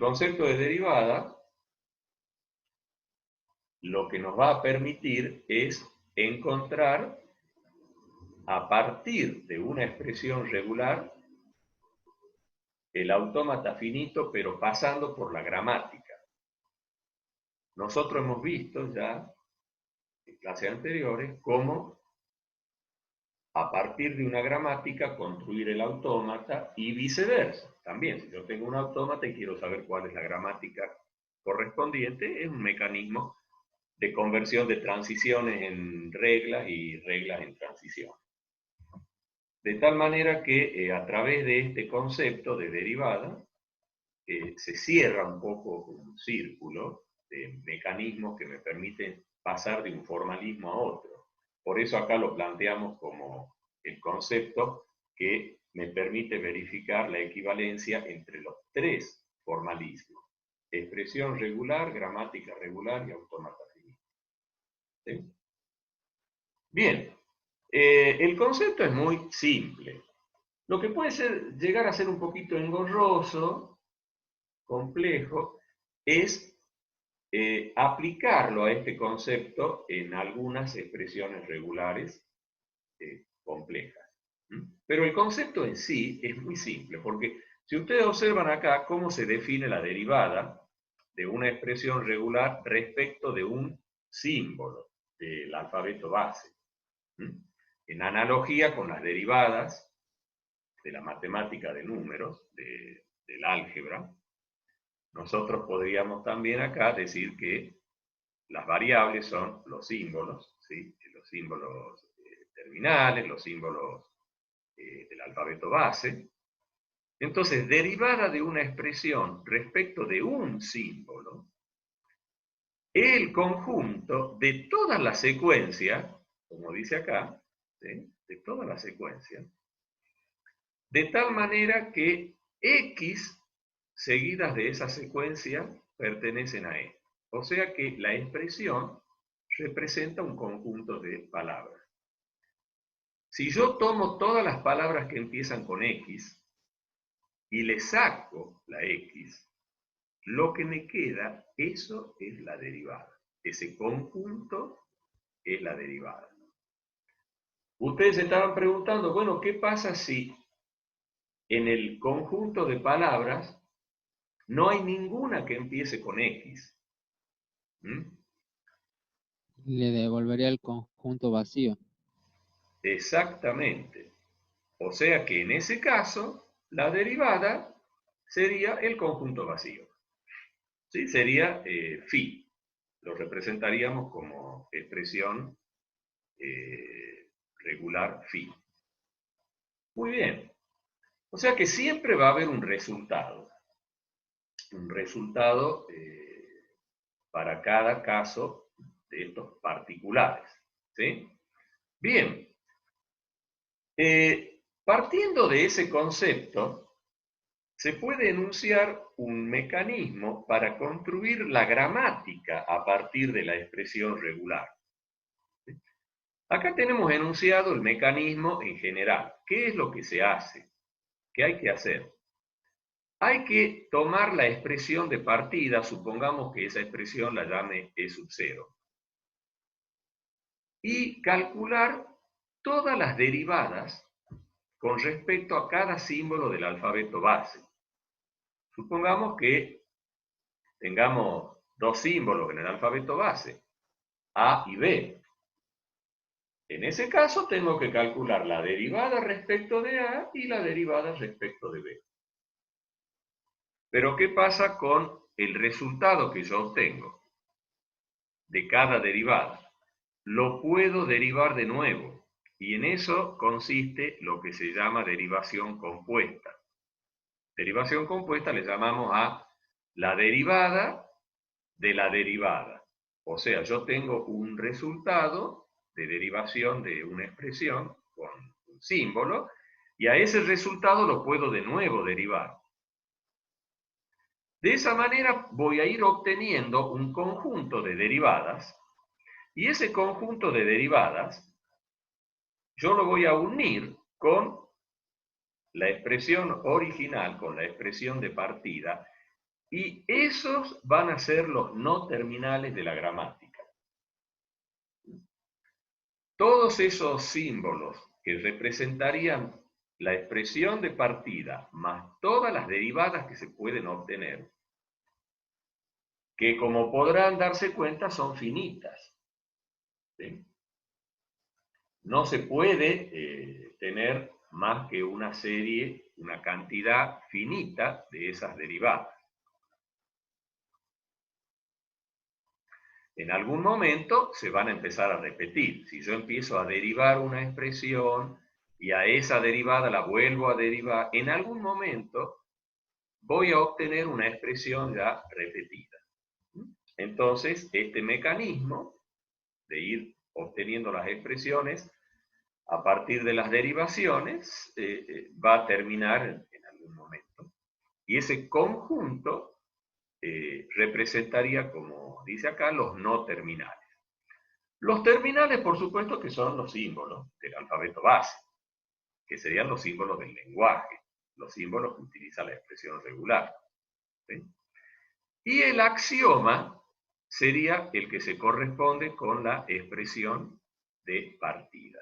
concepto de derivada lo que nos va a permitir es encontrar a partir de una expresión regular el autómata finito, pero pasando por la gramática. Nosotros hemos visto ya en clases anteriores cómo a partir de una gramática construir el autómata y viceversa. También, si yo tengo un autómata y quiero saber cuál es la gramática correspondiente, es un mecanismo de conversión de transiciones en reglas y reglas en transiciones. De tal manera que a través de este concepto de derivada se cierra un poco un círculo de mecanismos que me permiten pasar de un formalismo a otro. Por eso acá lo planteamos como el concepto que me permite verificar la equivalencia entre los tres formalismos: expresión regular, gramática regular y autómata finito. ¿Sí? Bien, el concepto es muy simple. Lo que puede llegar a ser un poquito engorroso, complejo, es aplicarlo a este concepto en algunas expresiones regulares complejas. Pero el concepto en sí es muy simple, porque si ustedes observan acá cómo se define la derivada de una expresión regular respecto de un símbolo del alfabeto base, en analogía con las derivadas de la matemática de números, del álgebra, nosotros podríamos también acá decir que las variables son los símbolos, ¿sí? Los símbolos terminales, los símbolos del alfabeto base. Entonces, derivada de una expresión respecto de un símbolo, el conjunto de todas las secuencias, como dice acá, ¿sí? De todas las secuencias, de tal manera que X seguidas de esa secuencia pertenecen a E. O sea que la expresión representa un conjunto de palabras. Si yo tomo todas las palabras que empiezan con X y le saco la X, lo que me queda, eso es la derivada. Ese conjunto es la derivada. Ustedes se estaban preguntando, bueno, ¿qué pasa si en el conjunto de palabras no hay ninguna que empiece con X? Le devolvería el conjunto vacío. Exactamente. O sea que en ese caso, la derivada sería el conjunto vacío. ¿Sí? Sería phi. Lo representaríamos como expresión regular phi. Muy bien. O sea que siempre va a haber un resultado. Un resultado para cada caso de estos particulares. ¿Sí? Bien. Partiendo de ese concepto, se puede enunciar un mecanismo para construir la gramática a partir de la expresión regular. Acá tenemos enunciado el mecanismo en general. ¿Qué es lo que se hace? ¿Qué hay que hacer? Hay que tomar la expresión de partida, supongamos que esa expresión la llame E sub 0, y calcular todas las derivadas con respecto a cada símbolo del alfabeto base. Supongamos que tengamos dos símbolos en el alfabeto base, A y B. En ese caso tengo que calcular la derivada respecto de A y la derivada respecto de B. Pero ¿qué pasa con el resultado que yo obtengo de cada derivada? Lo puedo derivar de nuevo, y en eso consiste lo que se llama derivación compuesta. Derivación compuesta le llamamos a la derivada de la derivada. O sea, yo tengo un resultado de derivación de una expresión con un símbolo, y a ese resultado lo puedo de nuevo derivar. De esa manera voy a ir obteniendo un conjunto de derivadas, y ese conjunto de derivadas yo lo voy a unir con la expresión original, con la expresión de partida, Y esos van a ser los no terminales de la gramática. Todos esos símbolos que representarían la expresión de partida más todas las derivadas que se pueden obtener, que como podrán darse cuenta son finitas. ¿Sí? No se puede tener más que una serie, una cantidad finita de esas derivadas. En algún momento se van a empezar a repetir. Si yo empiezo a derivar una expresión y a esa derivada la vuelvo a derivar, en algún momento voy a obtener una expresión ya repetida. Entonces, este mecanismo de ir obteniendo las expresiones a partir de las derivaciones va a terminar en algún momento. Y ese conjunto representaría, como dice acá, los no terminales. Los terminales, por supuesto, que son los símbolos del alfabeto base, que serían los símbolos del lenguaje, los símbolos que utiliza la expresión regular. ¿Sí? Y el axioma sería el que se corresponde con la expresión de partida.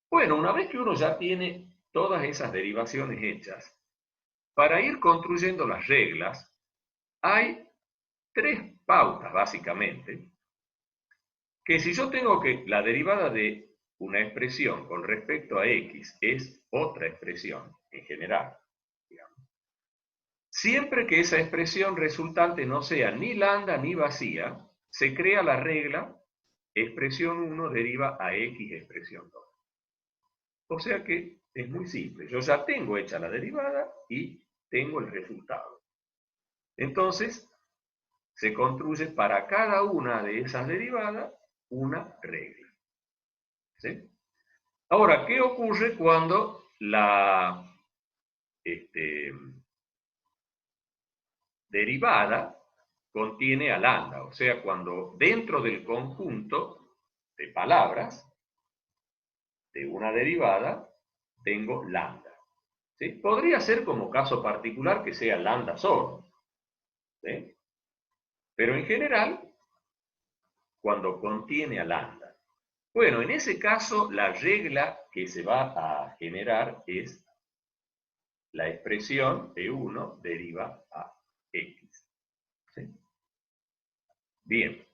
Bueno, una vez que uno ya tiene todas esas derivaciones hechas, para ir construyendo las reglas, hay tres pautas básicamente, que si yo tengo que la derivada de una expresión con respecto a x es otra expresión en general, digamos, siempre que esa expresión resultante no sea ni lambda ni vacía, se crea la regla expresión 1 deriva a x expresión 2. O sea que es muy simple. Yo ya tengo hecha la derivada y tengo el resultado. Entonces, se construye para cada una de esas derivadas una regla. ¿Sí? Ahora, ¿qué ocurre cuando la derivada contiene a lambda? O sea, cuando dentro del conjunto de palabras de una derivada tengo lambda. ¿Sí? Podría ser como caso particular que sea lambda solo. ¿Sí? Pero en general, cuando contiene a lambda. Bueno, en ese caso, la regla que se va a generar es la expresión de 1 deriva a x. ¿Sí? Bien.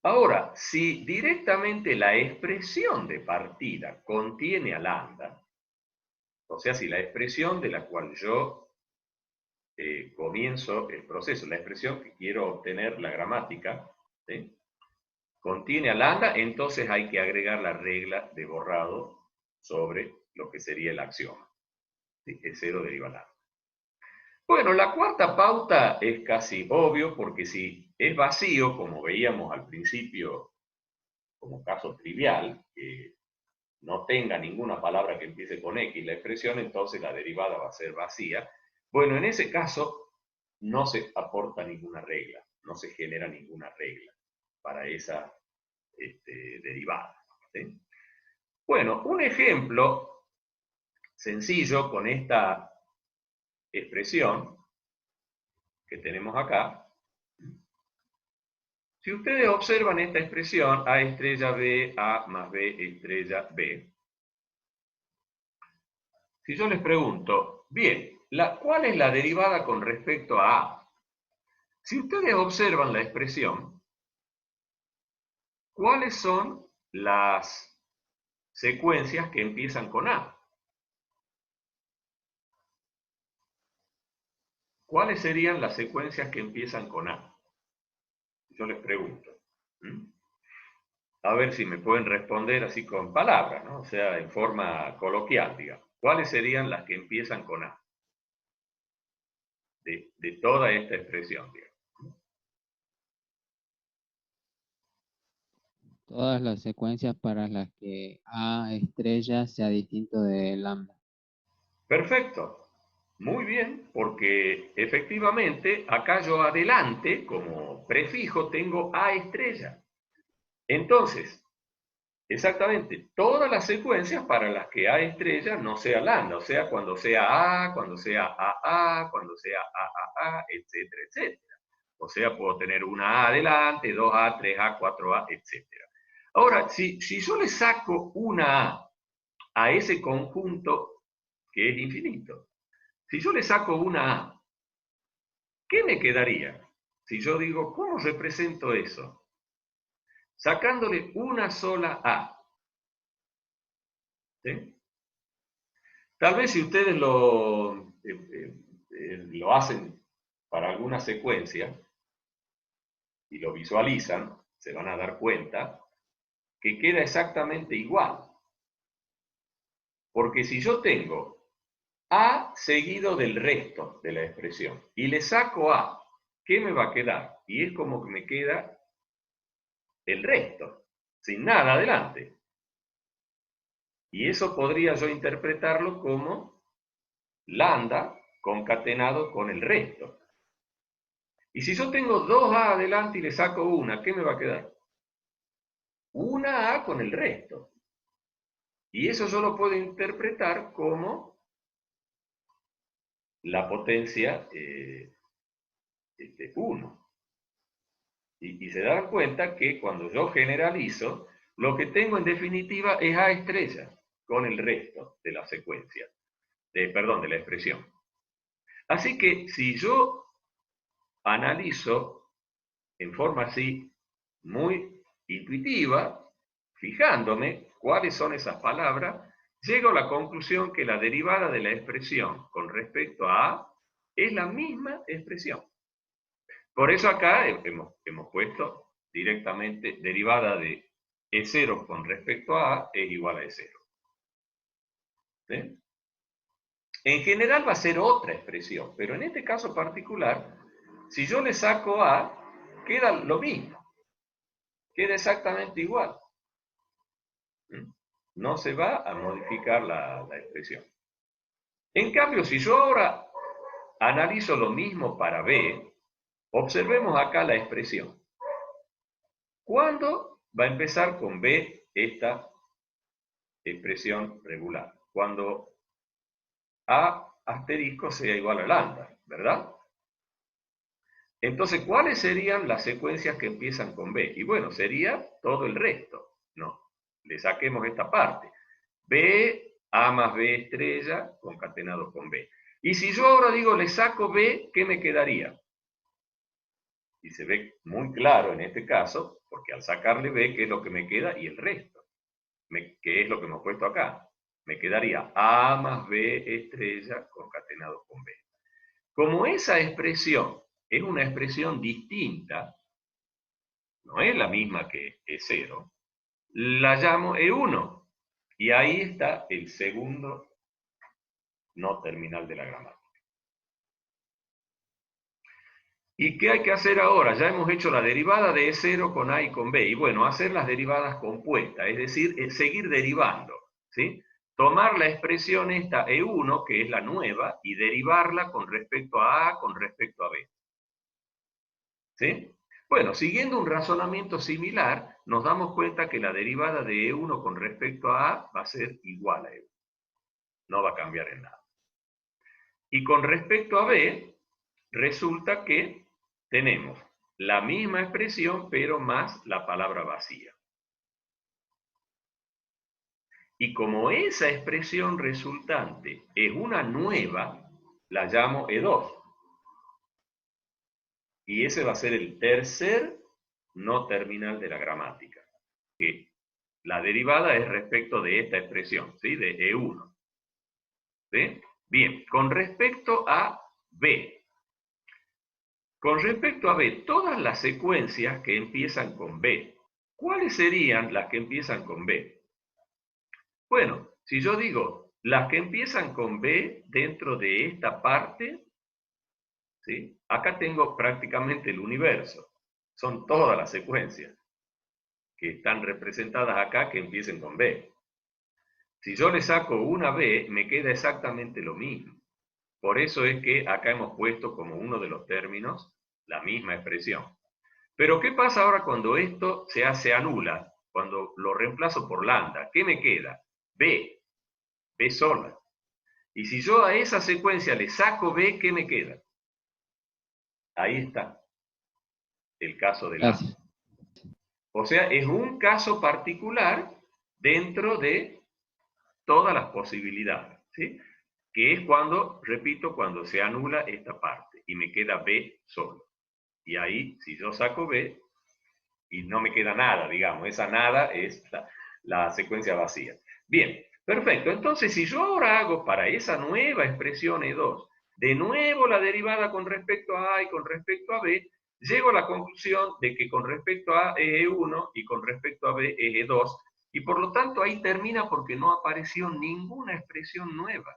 Ahora, si directamente la expresión de partida contiene a lambda, o sea, si la expresión de la cual yo comienzo el proceso, la expresión que quiero obtener, la gramática, ¿sí?, contiene a lambda, entonces hay que agregar la regla de borrado sobre lo que sería el axioma. ¿Sí? El 0 deriva a lambda. Bueno, la cuarta pauta es casi obvio, porque si es vacío, como veíamos al principio, como caso trivial, que no tenga ninguna palabra que empiece con X la expresión, entonces la derivada va a ser vacía. Bueno, en ese caso no se aporta ninguna regla, no se genera ninguna regla para esa derivada. ¿Sí? Bueno, un ejemplo sencillo con esta expresión que tenemos acá. Si ustedes observan esta expresión, A estrella B, A más B estrella B, si yo les pregunto, bien, ¿cuál es la derivada con respecto a A? Si ustedes observan la expresión, ¿cuáles son las secuencias que empiezan con A? ¿Cuáles serían las secuencias que empiezan con A? Yo les pregunto. A ver si me pueden responder así con palabras, ¿no? O sea, en forma coloquial, digamos. ¿Cuáles serían las que empiezan con A? De toda esta expresión, digamos. Todas las secuencias para las que A estrella sea distinto de lambda. Perfecto. Muy bien, porque efectivamente acá yo adelante, como prefijo, tengo A estrella. Entonces, Exactamente, todas las secuencias para las que A estrella no sea lambda, o sea, cuando sea A, cuando sea AA, cuando sea AAA, etcétera, etcétera. O sea, puedo tener una A adelante, 2A, 3A, 4A, etcétera. Ahora, si yo le saco una A ese conjunto que es infinito, si yo le saco una A, ¿qué me quedaría? Si yo digo, ¿cómo represento eso? Sacándole una sola A. ¿Sí? Tal vez si ustedes lo hacen para alguna secuencia y lo visualizan, se van a dar cuenta que queda exactamente igual. Porque si yo tengo A seguido del resto de la expresión y le saco A, ¿qué me va a quedar? Y es como que me queda el resto, sin nada adelante. Y eso podría yo interpretarlo como lambda concatenado con el resto. Y si yo tengo dos A adelante y le saco una, ¿qué me va a quedar? Una A con el resto. Y eso yo lo puedo interpretar como la potencia 1. Y se dan cuenta que cuando yo generalizo, lo que tengo en definitiva es A estrella con el resto de la secuencia, perdón, de la expresión. Así que si yo analizo en forma así muy intuitiva, fijándome cuáles son esas palabras, llego a la conclusión que la derivada de la expresión con respecto a A es la misma expresión. Por eso acá hemos puesto directamente derivada de E0 con respecto a A es igual a E0. ¿Sí? En general va a ser otra expresión, pero en este caso particular, si yo le saco A, queda lo mismo, queda exactamente igual. No se va a modificar la expresión. En cambio, si yo ahora analizo lo mismo para B, observemos acá la expresión. ¿Cuándo va a empezar con B esta expresión regular? Cuando A asterisco sea igual a lambda, ¿verdad? Entonces, ¿cuáles serían las secuencias que empiezan con B? Y bueno, sería todo el resto. No, le saquemos esta parte. B, A más B estrella, concatenado con B. Y si yo ahora digo le saco B, ¿qué me quedaría? Y se ve muy claro en este caso, porque al sacarle B, ¿qué es lo que me queda? Y el resto, que es lo que hemos puesto acá. Me quedaría A más B estrella concatenado con B. Como esa expresión es una expresión distinta, no es la misma que E0, la llamo E1. Y ahí está el segundo no terminal de la gramática. ¿Y qué hay que hacer ahora? Ya hemos hecho la derivada de E0 con A y con B. Y bueno, hacer las derivadas compuestas, es decir, seguir derivando. ¿Sí? Tomar la expresión esta E1, que es la nueva, y derivarla con respecto a A, con respecto a B. ¿Sí? Bueno, siguiendo un razonamiento similar, nos damos cuenta que la derivada de E1 con respecto a A va a ser igual a E1. No va a cambiar en nada. Y con respecto a B, resulta que tenemos la misma expresión, pero más la palabra vacía. Y como esa expresión resultante es una nueva, la llamo E2. Y ese va a ser el tercer no terminal de la gramática. Que la derivada es respecto de esta expresión, ¿sí? De E1. ¿Sí? Bien, con respecto a B. Con respecto a B, todas las secuencias que empiezan con B, ¿cuáles serían las que empiezan con B? Bueno, si yo digo las que empiezan con B dentro de esta parte, ¿sí? Acá tengo prácticamente el universo. Son todas las secuencias que están representadas acá que empiecen con B. Si yo le saco una B, me queda exactamente lo mismo. Por eso es que acá hemos puesto como uno de los términos la misma expresión. Pero ¿qué pasa ahora cuando esto se anula? cuando lo reemplazo por lambda, ¿qué me queda? B, B sola. Y si yo a esa secuencia le saco B, ¿qué me queda? Ahí está el caso de lambda. Gracias. O sea, es un caso particular dentro de todas las posibilidades, ¿sí? Que es cuando, repito, cuando se anula esta parte y me queda B solo. Y ahí, si yo saco B, y no me queda nada, digamos, esa nada es la secuencia vacía. Bien, perfecto. Entonces, si yo ahora hago para esa nueva expresión E2, de nuevo la derivada con respecto a A y con respecto a B, llego a la conclusión de que con respecto a A es E1 y con respecto a B es E2, y por lo tanto ahí termina porque no apareció ninguna expresión nueva.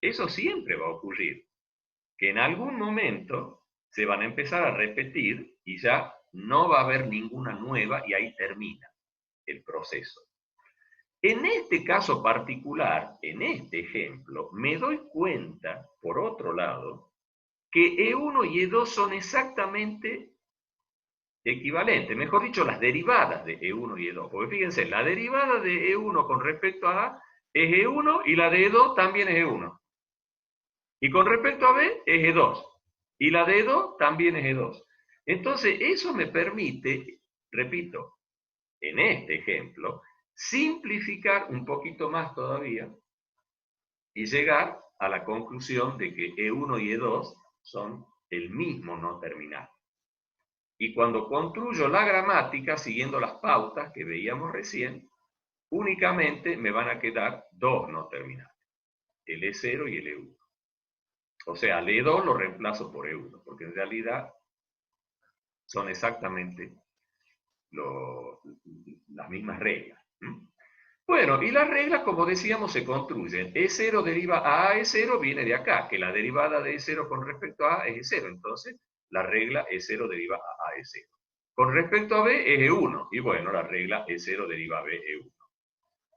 Eso siempre va a ocurrir, que en algún momento se van a empezar a repetir y ya no va a haber ninguna nueva y ahí termina el proceso. En este caso particular, en este ejemplo, me doy cuenta, por otro lado, que E1 y E2 son exactamente equivalentes, mejor dicho, las derivadas de E1 y E2. Porque fíjense, la derivada de E1 con respecto a A es E1 y la de E2 también es E1. Y con respecto a B es E2. Y la de E2 también es E2. Entonces, eso me permite, repito, en este ejemplo, simplificar un poquito más todavía y llegar a la conclusión de que E1 y E2 son el mismo no terminal. Y cuando construyo la gramática, siguiendo las pautas que veíamos recién, únicamente me van a quedar dos no terminales, el E0 y el E1. O sea, el E2 lo reemplazo por E1, porque en realidad son exactamente las mismas reglas. Bueno, y las reglas, como decíamos, se construyen. E0 deriva a A, E0 viene de acá, que la derivada de E0 con respecto a A es E0. Entonces, la regla E0 deriva a A, E0. Con respecto a B es E1. Y bueno, la regla E0 deriva a B, E1.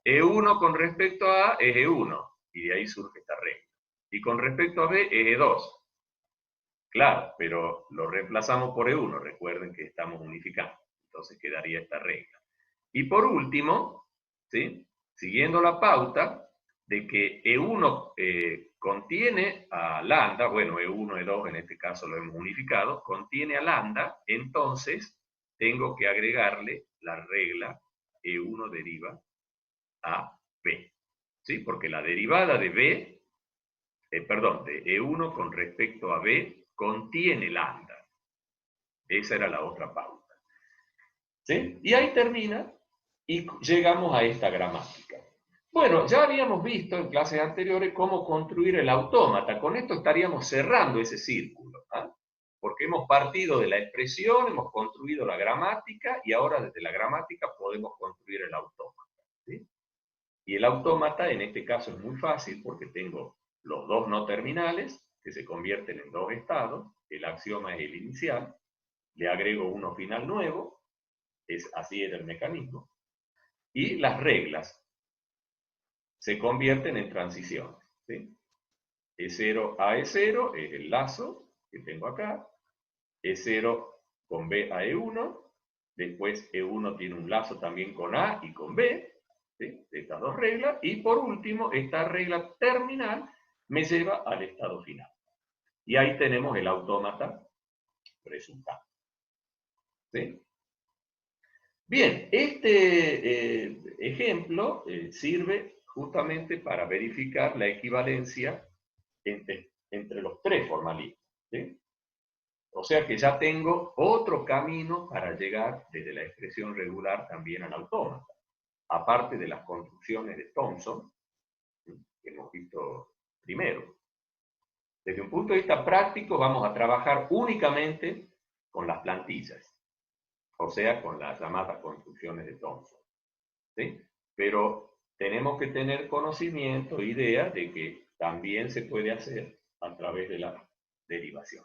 E1 con respecto a A es E1. Y de ahí surge esta regla. Y con respecto a B es E2. Claro, pero lo reemplazamos por E1. Recuerden que estamos unificando. Entonces quedaría esta regla. Y por último, ¿sí?, siguiendo la pauta de que E1 contiene a lambda, bueno, E1, E2 en este caso lo hemos unificado, contiene a lambda, entonces tengo que agregarle la regla E1 deriva a B, ¿sí? Porque la derivada de B, de E1 con respecto a B contiene lambda. Esa era la otra pauta, ¿sí? Y ahí termina y llegamos a esta gramática. Bueno, ya habíamos visto en clases anteriores cómo construir el autómata. Con esto estaríamos cerrando ese círculo, ¿eh? Porque hemos partido de la expresión, hemos construido la gramática y ahora desde la gramática podemos construir el autómata, ¿sí? Y el autómata en este caso es muy fácil porque tengo los dos no terminales que se convierten en dos estados, el axioma es el inicial, le agrego uno final nuevo, así era el mecanismo, y las reglas se convierten en transiciones, ¿sí? E0 a E0 es el lazo que tengo acá, E0 con B a E1, después E1 tiene un lazo también con A y con B, ¿sí?, de estas dos reglas, y por último, esta regla terminal me lleva al estado final. Y ahí tenemos el autómata resultado, ¿sí? Bien, este ejemplo sirve justamente para verificar la equivalencia entre los tres formalismos, ¿sí? O sea que ya tengo otro camino para llegar desde la expresión regular también al autómata, aparte de las construcciones de Thomson, ¿sí?, que hemos visto primero. Desde un punto de vista práctico vamos a trabajar únicamente con las plantillas, o sea, con las llamadas construcciones de Thomson, ¿sí? Pero tenemos que tener conocimiento, idea de que también se puede hacer a través de la derivación.